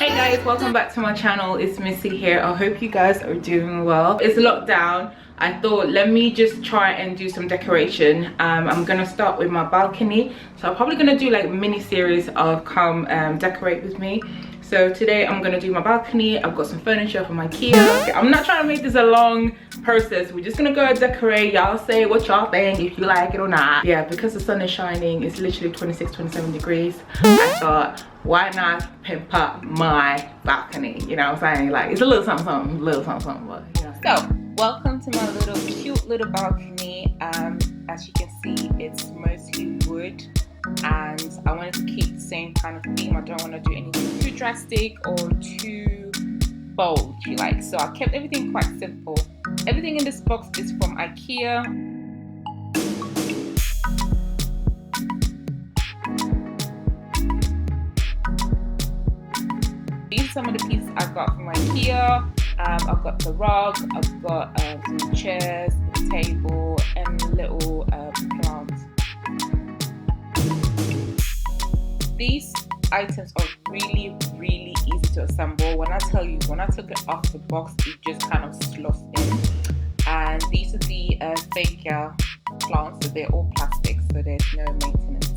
Hey guys, welcome back to my channel. It's Missy here. I hope you guys are doing well. It's lockdown. I thought let me just try and do some decoration. I'm gonna start with my balcony, so I'm probably gonna do like a mini series of come decorate with me. So today I'm gonna do my balcony. I've got some furniture from Ikea. I'm not trying to make this a long process. We're just gonna go and decorate. Y'all say what y'all think, if you like it or not. Yeah, because the sun is shining, it's literally 26-27 degrees. I thought, why not pimp up my balcony? You know what I'm saying? Like, it's a little something something, little something something, but yeah. So welcome to my little cute little balcony. As you can see, it's mostly wood, and I wanted to keep the same kind of theme. I don't want to do anything too drastic or too bold, if you like. So I kept everything quite simple. Everything in this box is from Ikea. These are some of the pieces I got from Ikea. I've got the rug, I've got some chairs, a table, and little plants. These items are really easy to assemble. When I tell you, when I took it off the box, it just kind of slots in. And these are the fake plants, so they're all plastic, so there's no maintenance.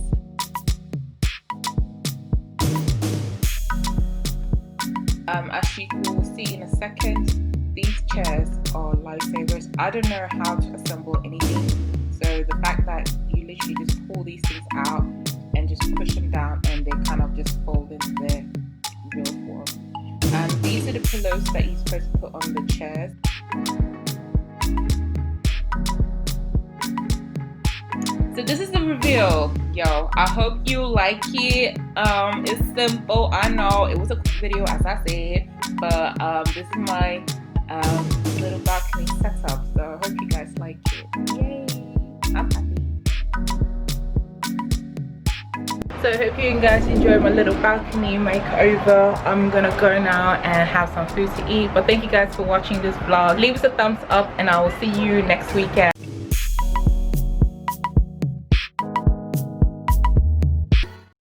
As you will see in a second, these chairs are lifesavers. I don't know how to assemble anything, so the fact that you literally just pull these things out and just push them down and they kind of just fold into their real form. These are the pillows that you're supposed to put on the chairs. So this is the reveal, yo. I hope you like it. It's simple, I know it was a quick video as I said, but this is my little balcony setup, so I hope you guys like it. Yay, I'm happy. So I hope you guys enjoy my little balcony makeover. I'm gonna go now and have some food to eat, but thank you guys for watching this vlog. Leave us a thumbs up and I will see you next weekend.